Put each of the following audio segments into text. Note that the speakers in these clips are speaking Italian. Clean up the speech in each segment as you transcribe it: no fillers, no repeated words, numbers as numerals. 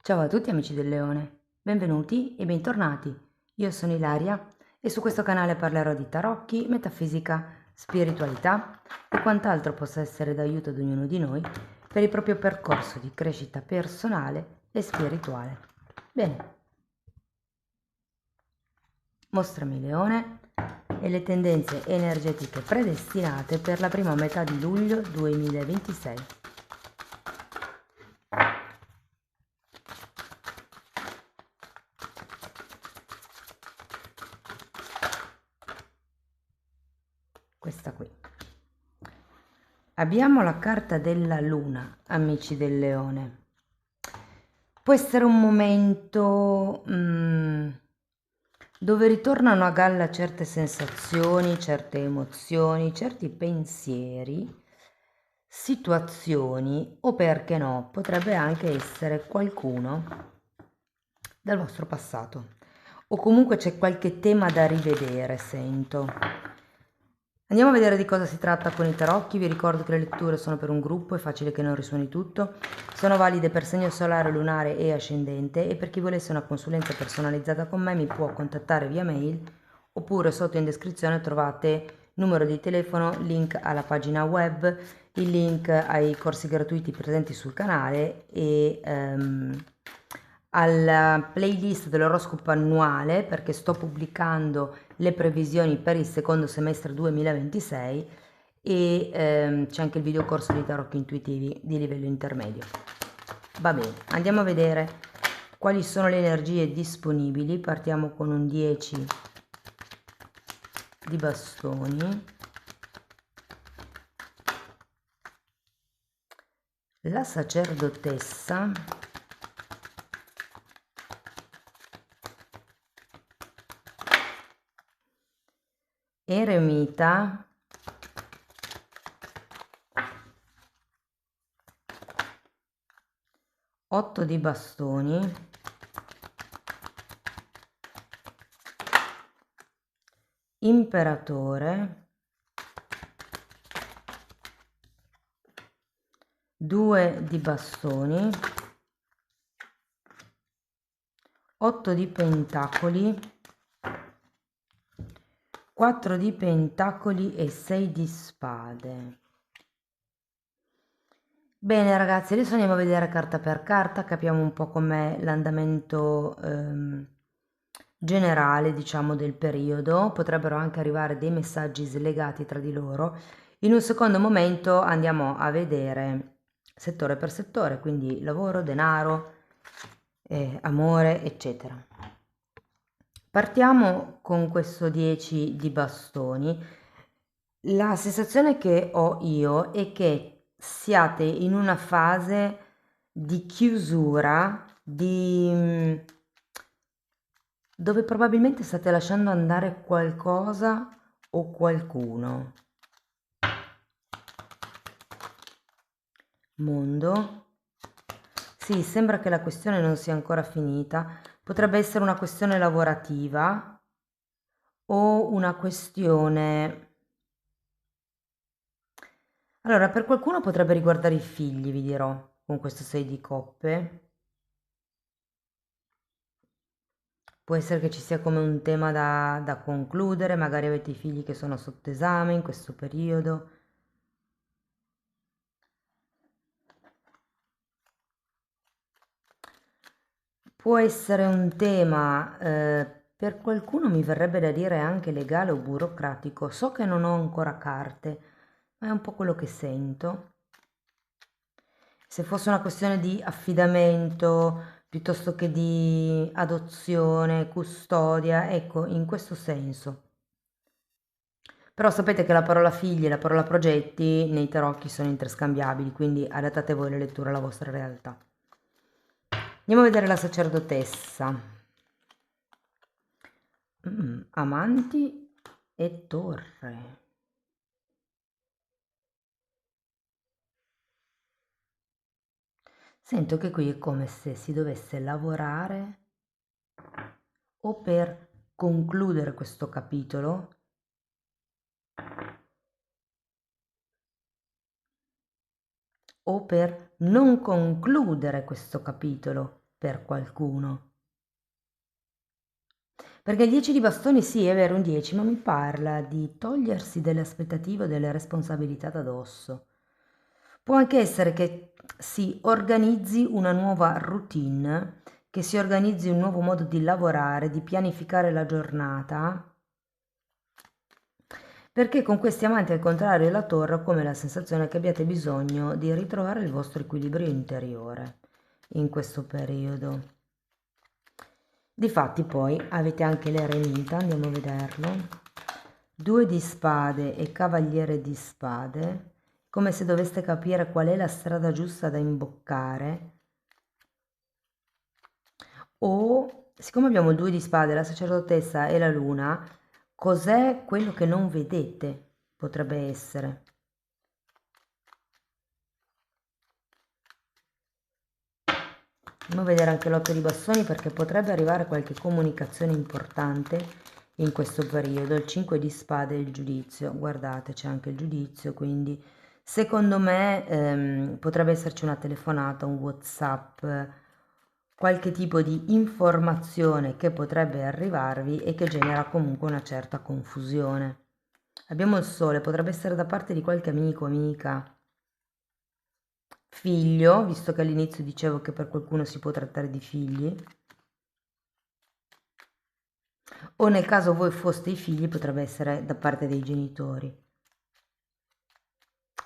Ciao a tutti amici del Leone, benvenuti e bentornati. Io sono Ilaria e su questo canale parlerò di tarocchi, metafisica, spiritualità e quant'altro possa essere d'aiuto ad ognuno di noi per il proprio percorso di crescita personale e spirituale. Bene, mostrami Leone e le tendenze energetiche predestinate per la prima metà di luglio 2026. Questa qui. Abbiamo la carta della luna, amici del Leone. Può essere un momento dove ritornano a galla certe sensazioni, certe emozioni, certi pensieri, situazioni o perché no, potrebbe anche essere qualcuno dal vostro passato o comunque c'è qualche tema da rivedere, sento. Andiamo a vedere di cosa si tratta con i tarocchi. Vi ricordo che le letture sono per un gruppo, è facile che non risuoni tutto. Sono valide per segno solare, lunare e ascendente e per chi volesse una consulenza personalizzata con me mi può contattare via mail oppure sotto in descrizione trovate numero di telefono, link alla pagina web, il link ai corsi gratuiti presenti sul canale e alla playlist dell'oroscopo annuale perché sto pubblicando le previsioni per il secondo semestre 2026 e c'è anche il video corso di tarocchi intuitivi di livello intermedio. Va bene, andiamo a vedere quali sono le energie disponibili. Partiamo con un 10 di bastoni, la sacerdotessa, eremita, 8 di bastoni, imperatore, 2 di bastoni, 8 di pentacoli, 4 di pentacoli e 6 di spade. Bene ragazzi, adesso andiamo a vedere carta per carta, capiamo un po' com'è l'andamento generale, diciamo, del periodo. Potrebbero anche arrivare dei messaggi slegati tra di loro. In un secondo momento andiamo a vedere settore per settore, quindi lavoro, denaro, amore, eccetera. Partiamo con questo 10 di bastoni. La sensazione che ho io è che siate in una fase di chiusura, dove probabilmente state lasciando andare qualcosa o qualcuno. Mondo. Sì, sembra che la questione non sia ancora finita. Potrebbe essere una questione lavorativa o una questione... Allora, per qualcuno potrebbe riguardare i figli, vi dirò, con questo 6 di coppe. Può essere che ci sia come un tema da concludere, magari avete i figli che sono sotto esame in questo periodo. Può essere un tema, per qualcuno mi verrebbe da dire anche legale o burocratico. So che non ho ancora carte, ma è un po' quello che sento. Se fosse una questione di affidamento piuttosto che di adozione, custodia, ecco, in questo senso. Però sapete che la parola figli e la parola progetti nei tarocchi sono interscambiabili, quindi adattate voi le letture alla vostra realtà. Andiamo a vedere la sacerdotessa. Amanti e torre. Sento che qui è come se si dovesse lavorare o per concludere questo capitolo o per non concludere questo capitolo. per qualcuno. Perché il 10 di bastoni sì, è vero, un 10, ma mi parla di togliersi delle aspettative o delle responsabilità da dosso. Può anche essere che si organizzi una nuova routine, che si organizzi un nuovo modo di lavorare, di pianificare la giornata, perché con questi amanti al contrario della torre ho come la sensazione che abbiate bisogno di ritrovare il vostro equilibrio interiore in questo periodo. Difatti poi avete anche l'eremita, andiamo a vederlo, 2 di spade e cavaliere di spade, come se doveste capire qual è la strada giusta da imboccare, o siccome abbiamo il 2 di spade, la sacerdotessa e la luna, cos'è quello che non vedete? Potrebbe essere. Andiamo a vedere anche l'8 di bastoni perché potrebbe arrivare qualche comunicazione importante in questo periodo. Il 5 di spade e il giudizio, guardate c'è anche il giudizio, quindi secondo me potrebbe esserci una telefonata, un WhatsApp, qualche tipo di informazione che potrebbe arrivarvi e che genera comunque una certa confusione. Abbiamo il sole, potrebbe essere da parte di qualche amico, amica, figlio, visto che all'inizio dicevo che per qualcuno si può trattare di figli, o nel caso voi foste i figli potrebbe essere da parte dei genitori,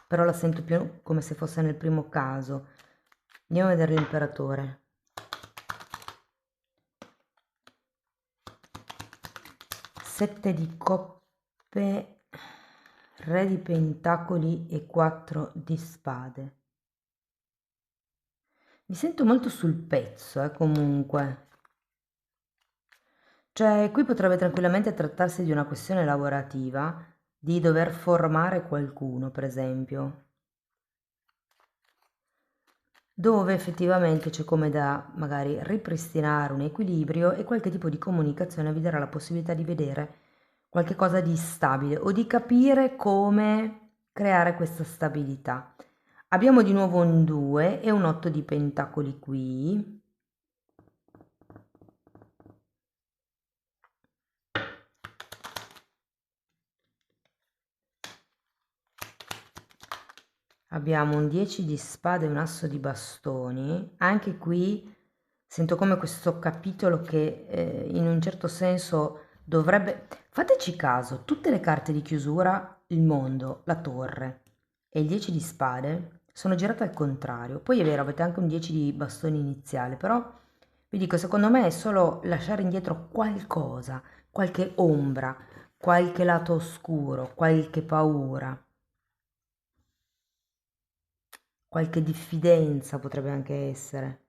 però la sento più come se fosse nel primo caso. Andiamo a vedere l'imperatore. 7 di coppe, re di pentacoli e 4 di spade. Mi sento molto sul pezzo, comunque. Cioè, qui potrebbe tranquillamente trattarsi di una questione lavorativa, di dover formare qualcuno, per esempio, dove effettivamente c'è come da magari ripristinare un equilibrio e qualche tipo di comunicazione vi darà la possibilità di vedere qualche cosa di stabile o di capire come creare questa stabilità. Abbiamo di nuovo un 2 e un 8 di pentacoli qui. Abbiamo un 10 di spade e un asso di bastoni. Anche qui sento come questo capitolo che in un certo senso dovrebbe... Fateci caso, tutte le carte di chiusura, il mondo, la torre e il 10 di spade sono girate al contrario. Poi è vero, avete anche un 10 di bastoni iniziale, però vi dico, secondo me è solo lasciare indietro qualcosa, qualche ombra, qualche lato oscuro, qualche paura. Qualche diffidenza potrebbe anche essere.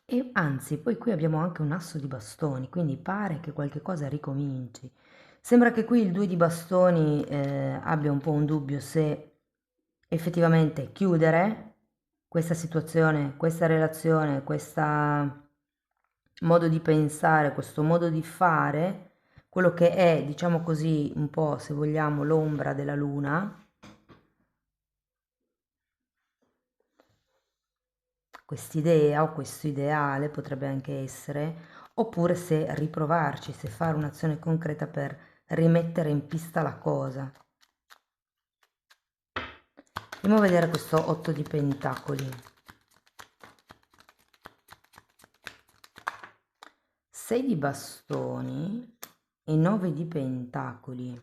E anzi, poi qui abbiamo anche un asso di bastoni, quindi pare che qualche cosa ricominci. Sembra che qui il 2 di bastoni abbia un po' un dubbio se effettivamente chiudere questa situazione, questa relazione, questo modo di pensare, questo modo di fare, quello che è, diciamo così, un po', se vogliamo, l'ombra della luna, quest'idea o questo ideale potrebbe anche essere, oppure se riprovarci, se fare un'azione concreta per rimettere in pista la cosa. Andiamo a vedere questo 8 di pentacoli. 6 di bastoni e 9 di pentacoli.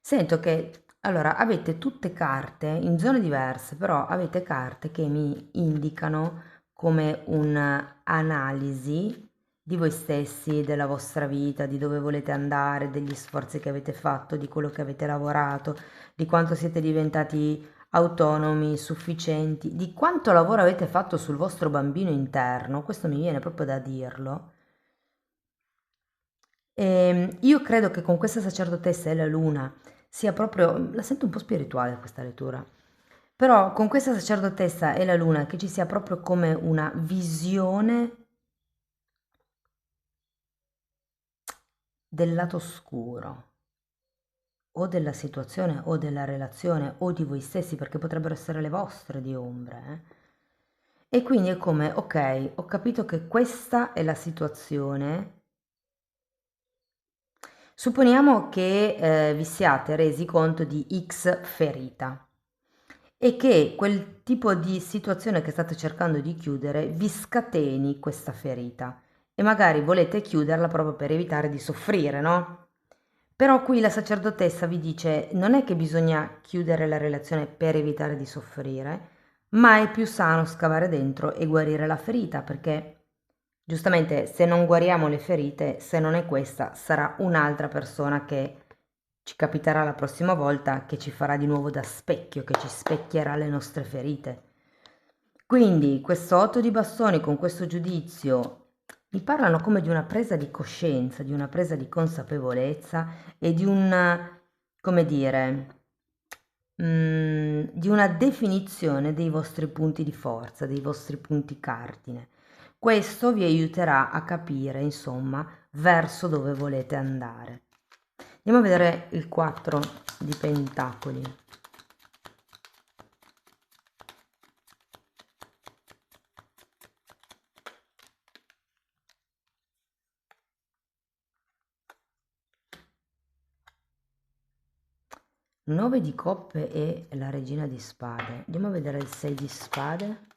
Sento che, allora, avete tutte carte in zone diverse, però avete carte che mi indicano come un'analisi di voi stessi, della vostra vita, di dove volete andare, degli sforzi che avete fatto, di quello che avete lavorato, di quanto siete diventati autonomi, sufficienti, di quanto lavoro avete fatto sul vostro bambino interno, questo mi viene proprio da dirlo. Io credo che con questa sacerdotessa e la luna sia proprio, la sento un po' spirituale questa lettura, però con questa sacerdotessa e la luna che ci sia proprio come una visione del lato oscuro. o della situazione o della relazione o di voi stessi, perché potrebbero essere le vostre di ombre. E quindi è come, ok, ho capito che questa è la situazione. Supponiamo che vi siate resi conto di X ferita e che quel tipo di situazione che state cercando di chiudere vi scateni questa ferita e magari volete chiuderla proprio per evitare di soffrire, no? Però qui la sacerdotessa vi dice non è che bisogna chiudere la relazione per evitare di soffrire, ma è più sano scavare dentro e guarire la ferita, perché giustamente se non guariamo le ferite, se non è questa, sarà un'altra persona che ci capiterà la prossima volta, che ci farà di nuovo da specchio, che ci specchierà le nostre ferite. Quindi questo 8 di bastoni con questo giudizio mi parlano come di una presa di coscienza, di una presa di consapevolezza e di un, come dire, di una definizione dei vostri punti di forza, dei vostri punti cardine. Questo vi aiuterà a capire, insomma, verso dove volete andare. Andiamo a vedere il 4 di pentacoli. 9 di coppe e la regina di spade. Andiamo a vedere il 6 di spade.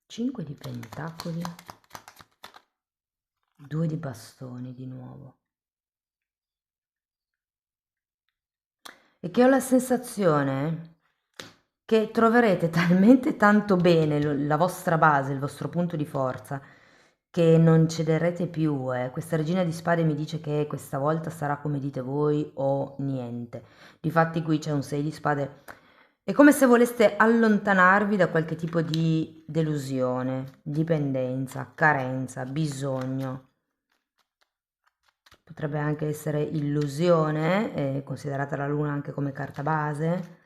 5 di pentacoli. 2 di bastoni di nuovo. E che ho la sensazione che troverete talmente tanto bene la vostra base, il vostro punto di forza, che non cederete più. Questa regina di spade mi dice che questa volta sarà come dite voi o niente. Difatti qui c'è un 6 di spade. È come se voleste allontanarvi da qualche tipo di delusione, dipendenza, carenza, bisogno. Potrebbe anche essere illusione, considerata la luna anche come carta base.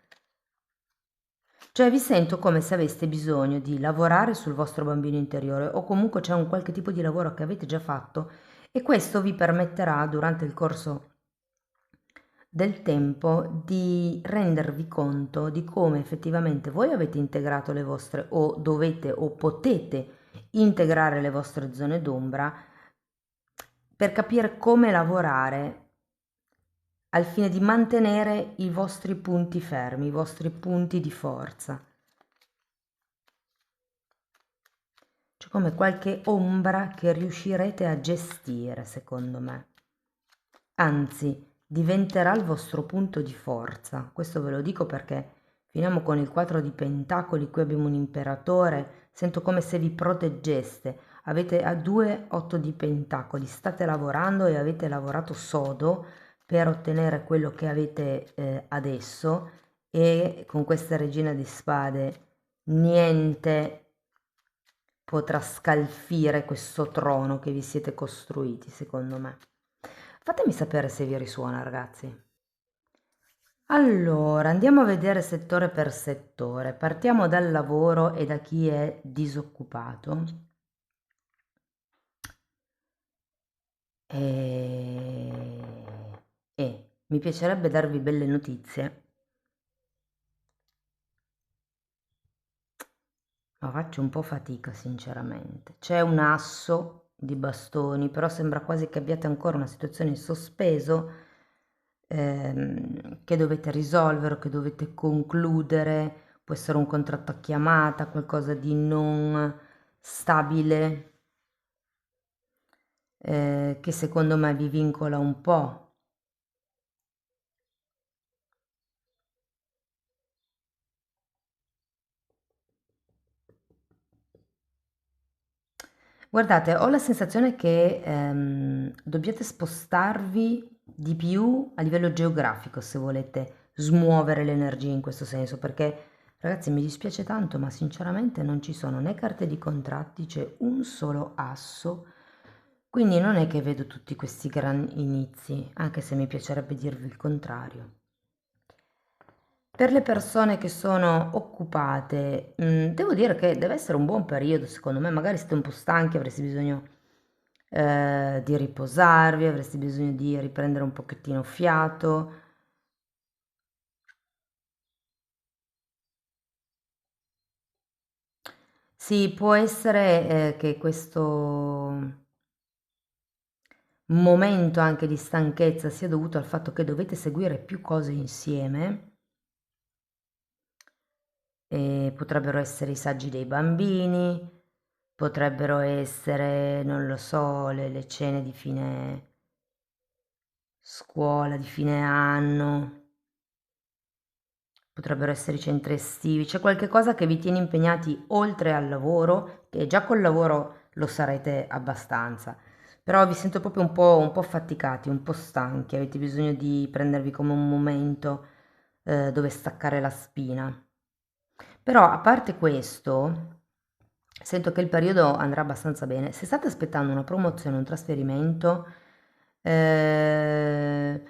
Cioè vi sento come se aveste bisogno di lavorare sul vostro bambino interiore o comunque c'è un qualche tipo di lavoro che avete già fatto e questo vi permetterà durante il corso del tempo di rendervi conto di come effettivamente voi avete integrato le vostre o dovete o potete integrare le vostre zone d'ombra per capire come lavorare al fine di mantenere i vostri punti fermi, i vostri punti di forza. C'è come qualche ombra che riuscirete a gestire, secondo me. Anzi, diventerà il vostro punto di forza. Questo ve lo dico perché finiamo con il 4 di pentacoli, qui abbiamo un imperatore, sento come se vi proteggeste. Avete a 2 8 di pentacoli, state lavorando e avete lavorato sodo per ottenere quello che avete adesso e con questa regina di spade niente potrà scalfire questo trono che vi siete costruiti, secondo me. Fatemi sapere se vi risuona, ragazzi. Allora, andiamo a vedere settore per settore. Partiamo dal lavoro e da chi è disoccupato. E mi piacerebbe darvi belle notizie, ma faccio un po' fatica sinceramente. C'è un asso di bastoni, però sembra quasi che abbiate ancora una situazione in sospeso che dovete risolvere o che dovete concludere. Può essere un contratto a chiamata, qualcosa di non stabile, che secondo me vi vincola un po'. Guardate, ho la sensazione che dobbiate spostarvi di più a livello geografico se volete smuovere l'energia in questo senso, perché ragazzi mi dispiace tanto, ma sinceramente non ci sono né carte di contratti, c'è un solo asso, quindi non è che vedo tutti questi gran inizi, anche se mi piacerebbe dirvi il contrario. Per le persone che sono occupate, devo dire che deve essere un buon periodo secondo me, magari siete un po' stanchi, avreste bisogno di riposarvi, avreste bisogno di riprendere un pochettino fiato. Sì, può essere che questo momento anche di stanchezza sia dovuto al fatto che dovete seguire più cose insieme. E potrebbero essere i saggi dei bambini, potrebbero essere, non lo so, le cene di fine scuola, di fine anno, potrebbero essere i centri estivi, c'è qualche cosa che vi tiene impegnati oltre al lavoro, che già col lavoro lo sarete abbastanza, però vi sento proprio un po' affaticati, un po' stanchi, avete bisogno di prendervi come un momento dove staccare la spina. Però a parte questo, sento che il periodo andrà abbastanza bene. Se state aspettando una promozione, un trasferimento, eh,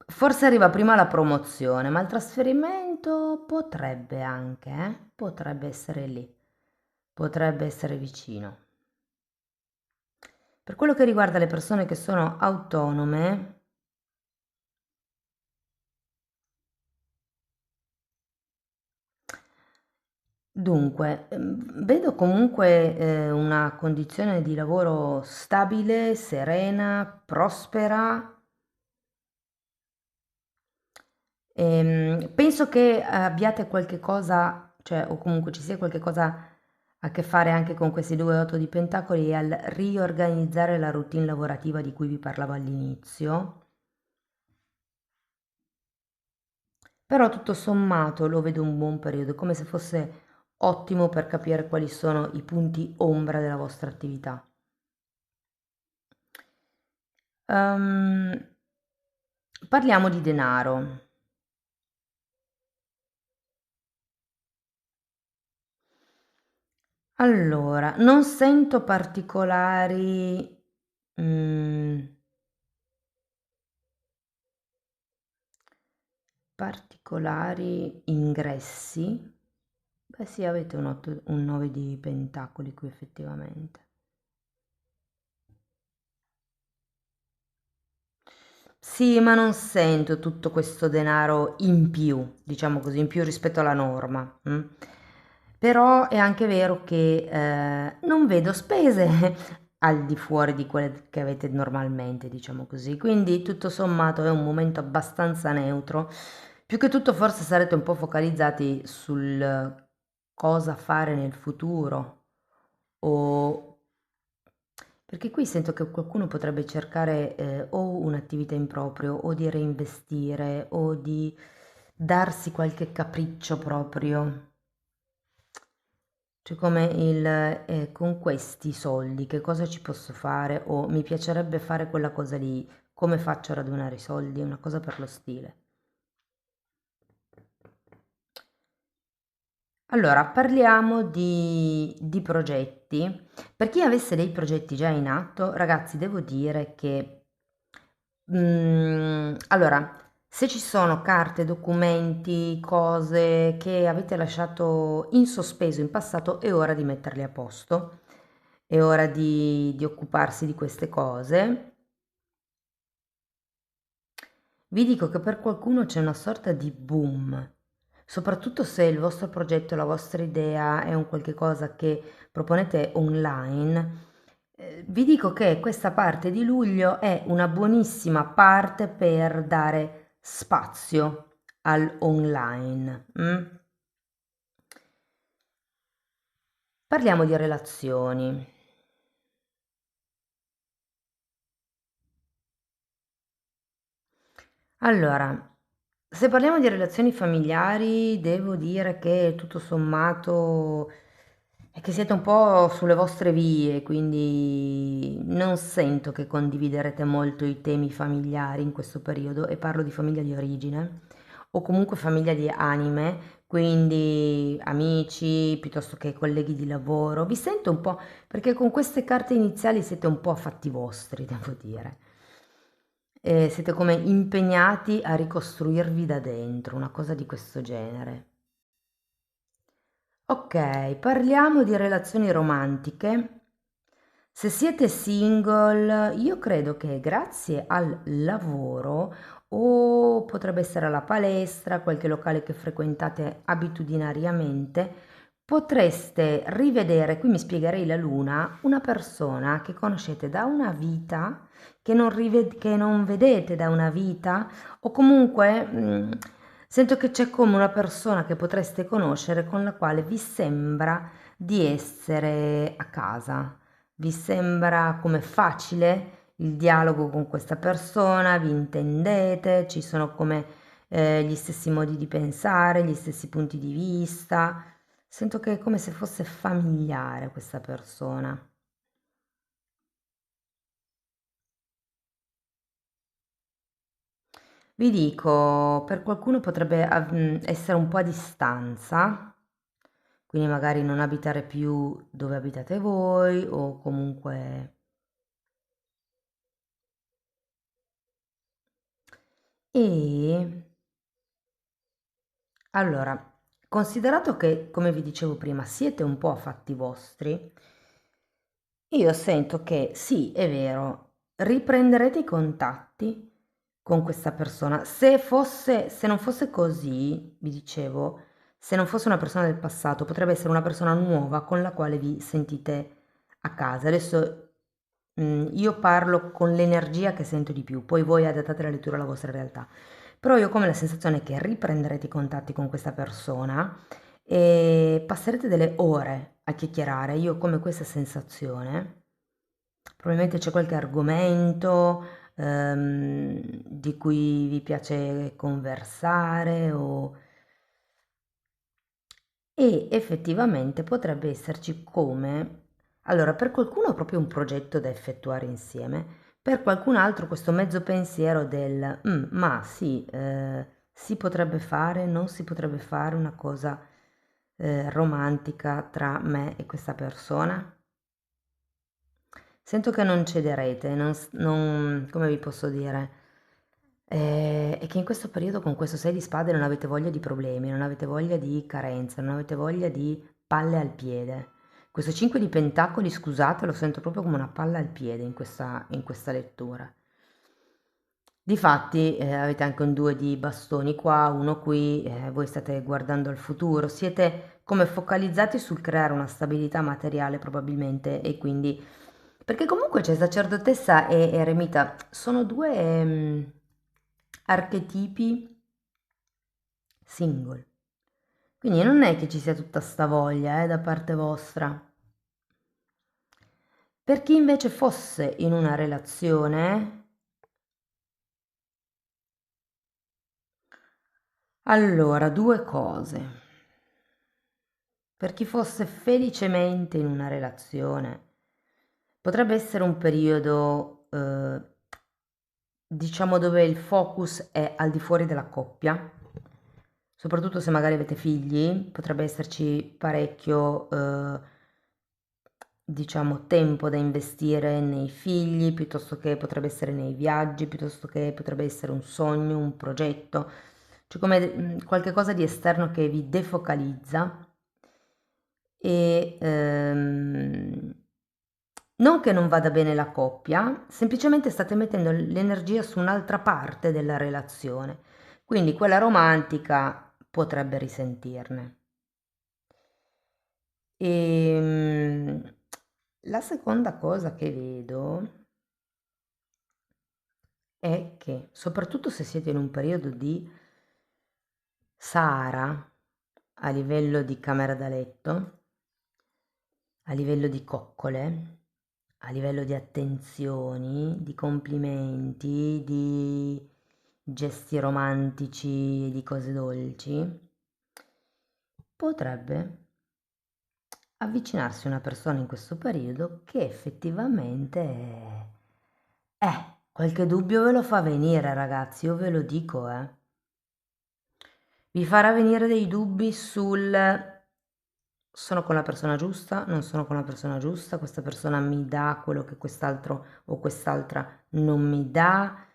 forse arriva prima la promozione, ma il trasferimento potrebbe anche, potrebbe essere lì, potrebbe essere vicino. Per quello che riguarda le persone che sono autonome, dunque, vedo comunque una condizione di lavoro stabile, serena, prospera. Penso che abbiate qualche cosa, cioè, o comunque ci sia qualche cosa a che fare anche con questi due otto di pentacoli e al riorganizzare la routine lavorativa di cui vi parlavo all'inizio. Però tutto sommato lo vedo un buon periodo, come se fosse ottimo per capire quali sono i punti ombra della vostra attività. Ehm, Parliamo di denaro. Allora, non sento particolari, particolari ingressi. Beh sì, avete un 9 di pentacoli qui effettivamente. Sì, ma non sento tutto questo denaro in più, diciamo così, in più rispetto alla norma. Però è anche vero che non vedo spese al di fuori di quelle che avete normalmente, diciamo così. Quindi tutto sommato è un momento abbastanza neutro. Più che tutto forse sarete un po' focalizzati sul cosa fare nel futuro o perché qui sento che qualcuno potrebbe cercare o un'attività in proprio o di reinvestire o di darsi qualche capriccio proprio. Cioè come il con questi soldi che cosa ci posso fare o mi piacerebbe fare quella cosa lì, come faccio a radunare i soldi? Una cosa per lo stile. Allora, parliamo di progetti. Per chi avesse dei progetti già in atto, ragazzi, devo dire che, allora, se ci sono carte, documenti, cose che avete lasciato in sospeso in passato, è ora di metterli a posto, è ora di occuparsi di queste cose. Vi dico che per qualcuno c'è una sorta di boom, soprattutto se il vostro progetto, la vostra idea è un qualche cosa che proponete online. Vi dico che questa parte di luglio è una buonissima parte per dare spazio al online. Parliamo di relazioni. Allora, se parliamo di relazioni familiari, devo dire che tutto sommato è che siete un po' sulle vostre vie, quindi non sento che condividerete molto i temi familiari in questo periodo e parlo di famiglia di origine o comunque famiglia di anime, quindi amici piuttosto che colleghi di lavoro. Vi sento un po' perché con queste carte iniziali siete un po' a fatti vostri, devo dire. Siete come impegnati a ricostruirvi da dentro, una cosa di questo genere. Ok, parliamo di relazioni romantiche. Se siete single, io credo che grazie al lavoro o potrebbe essere la palestra, qualche locale che frequentate abitudinariamente, potreste rivedere, qui mi spiegherei la luna, una persona che conoscete da una vita, che non vedete da una vita, o comunque sento che c'è come una persona che potreste conoscere con la quale vi sembra di essere a casa. Vi sembra come facile il dialogo con questa persona, vi intendete, ci sono come gli stessi modi di pensare, gli stessi punti di vista. Sento che è come se fosse familiare questa persona. Vi dico, per qualcuno potrebbe essere un po' a distanza, quindi magari non abitare più dove abitate voi o comunque. E allora, considerato che, come vi dicevo prima, siete un po' a fatti vostri, io sento che sì, è vero, riprenderete i contatti con questa persona. Se non fosse così, vi dicevo, se non fosse una persona del passato, potrebbe essere una persona nuova con la quale vi sentite a casa. Adesso io parlo con l'energia che sento di più, poi voi adattate la lettura alla vostra realtà. Però io ho come la sensazione che riprenderete i contatti con questa persona e passerete delle ore a chiacchierare. Io ho come questa sensazione. Probabilmente c'è qualche argomento di cui vi piace conversare e effettivamente potrebbe esserci come. Allora, per qualcuno è proprio un progetto da effettuare insieme, per qualcun altro questo mezzo pensiero del ma sì, si potrebbe fare, non si potrebbe fare una cosa romantica tra me e questa persona. Sento che non cederete, come vi posso dire? E che in questo periodo con questo 6 di spade non avete voglia di problemi, non avete voglia di carenze, non avete voglia di palle al piede. Questo 5 di pentacoli, scusate, lo sento proprio come una palla al piede in questa lettura. Difatti, avete anche un 2 di bastoni qua, uno qui, voi state guardando al futuro, siete come focalizzati sul creare una stabilità materiale probabilmente e quindi perché comunque c'è sacerdotessa e eremita, sono due archetipi single. Quindi non è che ci sia tutta sta voglia, da parte vostra. Per chi invece fosse in una relazione, allora, due cose. Per chi fosse felicemente in una relazione, potrebbe essere un periodo, diciamo, dove il focus è al di fuori della coppia, soprattutto se magari avete figli, potrebbe esserci parecchio, diciamo, tempo da investire nei figli, piuttosto che potrebbe essere nei viaggi, piuttosto che potrebbe essere un sogno, un progetto, cioè come qualche cosa di esterno che vi defocalizza e non che non vada bene la coppia, semplicemente state mettendo l'energia su un'altra parte della relazione, quindi quella romantica potrebbe risentirne. E la seconda cosa che vedo è che, soprattutto se siete in un periodo di Sahara, a livello di camera da letto, a livello di coccole, a livello di attenzioni, di complimenti, di gesti romantici e di cose dolci, potrebbe avvicinarsi a una persona in questo periodo che effettivamente qualche dubbio ve lo fa venire, ragazzi, io ve lo dico, eh. Vi farà venire dei dubbi sul sono con la persona giusta, non sono con la persona giusta, questa persona mi dà quello che quest'altro o quest'altra non mi dà.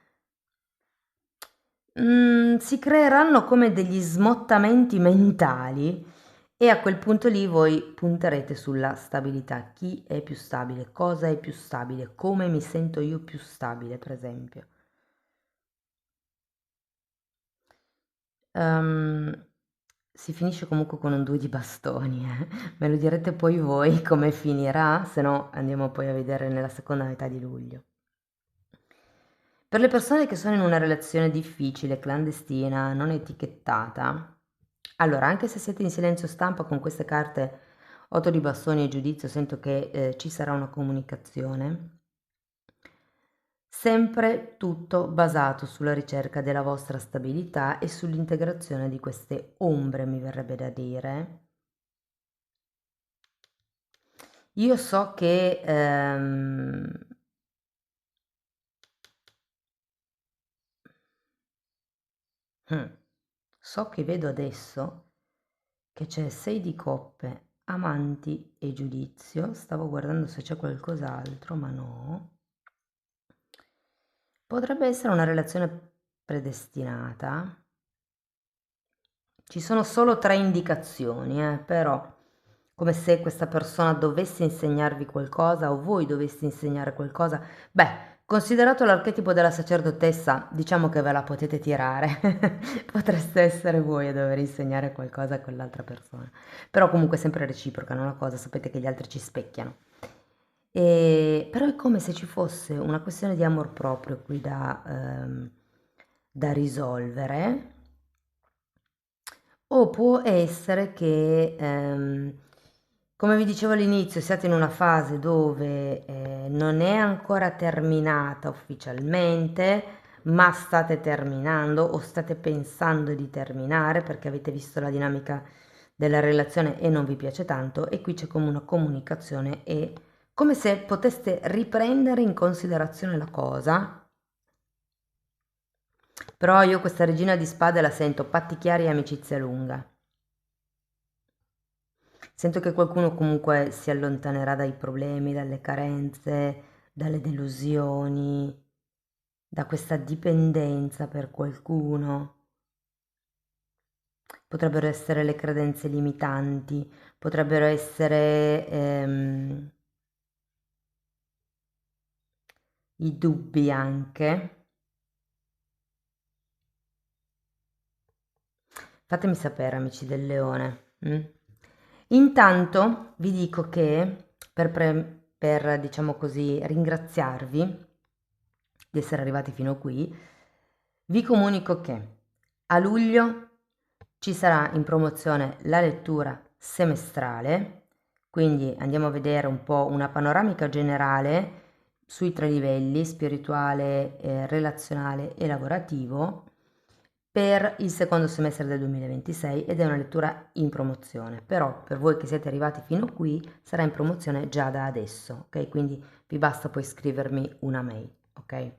Si creeranno come degli smottamenti mentali e a quel punto lì voi punterete sulla stabilità. Chi è più stabile? Cosa è più stabile? Come mi sento io più stabile, per esempio? Si finisce comunque con un 2 di bastoni, me lo direte poi voi come finirà, se no andiamo poi a vedere nella seconda metà di luglio. Per le persone che sono in una relazione difficile, clandestina, non etichettata, allora anche se siete in silenzio stampa con queste carte 8 di bastoni e giudizio, sento che ci sarà una comunicazione. Sempre tutto basato sulla ricerca della vostra stabilità e sull'integrazione di queste ombre, mi verrebbe da dire. Io so che so che vedo adesso che c'è 6 di coppe, amanti e giudizio. Stavo guardando se c'è qualcos'altro, ma no. Potrebbe essere una relazione predestinata. Ci sono solo 3 indicazioni, però come se questa persona dovesse insegnarvi qualcosa o voi doveste insegnare qualcosa. Beh, considerato l'archetipo della sacerdotessa, diciamo che ve la potete tirare. Potreste essere voi a dover insegnare qualcosa a quell'altra persona. Però comunque è sempre reciproca, non è una cosa, sapete che gli altri ci specchiano. Però è come se ci fosse una questione di amor proprio qui da risolvere. O può essere che, come vi dicevo all'inizio, siate in una fase dove non è ancora terminata ufficialmente, ma state terminando o state pensando di terminare perché avete visto la dinamica della relazione e non vi piace tanto e qui c'è come una comunicazione e come se poteste riprendere in considerazione la cosa. Però io questa regina di spade la sento patti chiari e amicizia lunga. Sento che qualcuno comunque si allontanerà dai problemi, dalle carenze, dalle delusioni, da questa dipendenza per qualcuno. Potrebbero essere le credenze limitanti, potrebbero essere i dubbi anche. Fatemi sapere, amici del leone. Intanto vi dico che per, diciamo così, ringraziarvi di essere arrivati fino qui, vi comunico che a luglio ci sarà in promozione la lettura semestrale, quindi andiamo a vedere un po' una panoramica generale sui 3 livelli, spirituale, relazionale e lavorativo, per il secondo semestre del 2026 ed è una lettura in promozione, però per voi che siete arrivati fino qui sarà in promozione già da adesso, ok? Quindi vi basta poi scrivermi una mail, ok?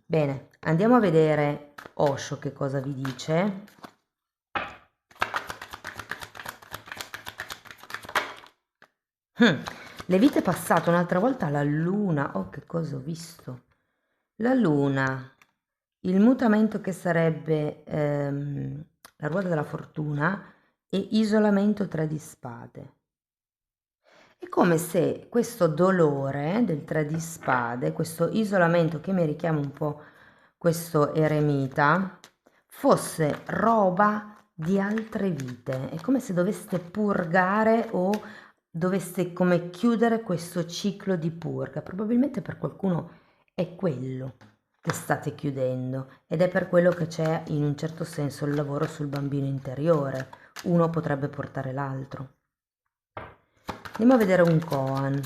Bene, andiamo a vedere Osho che cosa vi dice. Le vite passate un'altra volta la luna, oh che cosa ho visto? La luna, il mutamento che sarebbe la ruota della fortuna e isolamento 3 di spade. È come se questo dolore del 3 di spade, questo isolamento che mi richiama un po' questo eremita, fosse roba di altre vite. È come se doveste purgare o doveste come chiudere questo ciclo di purga. Probabilmente per qualcuno è quello che state chiudendo ed è per quello che c'è in un certo senso il lavoro sul bambino interiore. Uno potrebbe portare l'altro. Andiamo a vedere un koan.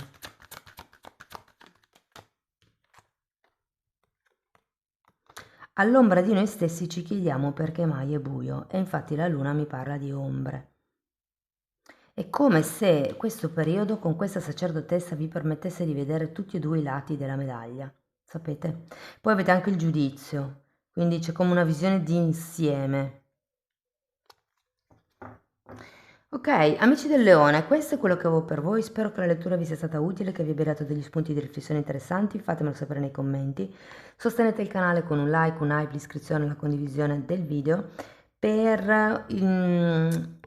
All'ombra di noi stessi ci chiediamo perché mai è buio e infatti la luna mi parla di ombre. È come se questo periodo con questa sacerdotessa vi permettesse di vedere tutti e due i lati della medaglia, sapete? Poi avete anche il giudizio, quindi c'è come una visione di insieme. Ok, amici del leone, questo è quello che avevo per voi, spero che la lettura vi sia stata utile, che vi abbia dato degli spunti di riflessione interessanti, fatemelo sapere nei commenti, sostenete il canale con un like, un hype, l'iscrizione e la condivisione del video per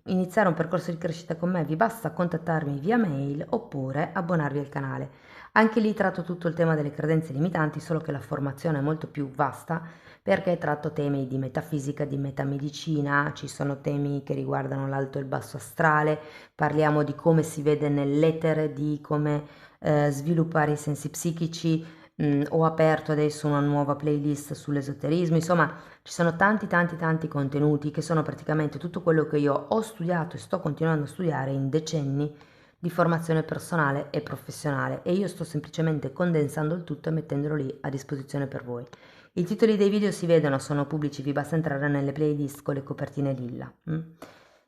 iniziare un percorso di crescita con me, vi basta contattarmi via mail oppure abbonarvi al canale. Anche lì tratto tutto il tema delle credenze limitanti, solo che la formazione è molto più vasta perché tratto temi di metafisica, di metamedicina, ci sono temi che riguardano l'alto e il basso astrale, parliamo di come si vede nell'etere, di come sviluppare i sensi psichici. Ho aperto adesso una nuova playlist sull'esoterismo, insomma ci sono tanti contenuti che sono praticamente tutto quello che io ho studiato e sto continuando a studiare in decenni di formazione personale e professionale e io sto semplicemente condensando il tutto e mettendolo lì a disposizione per voi. I titoli dei video si vedono, sono pubblici, vi basta entrare nelle playlist con le copertine lilla.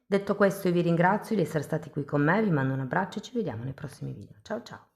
Detto questo, io vi ringrazio di essere stati qui con me, vi mando un abbraccio e ci vediamo nei prossimi video. Ciao ciao!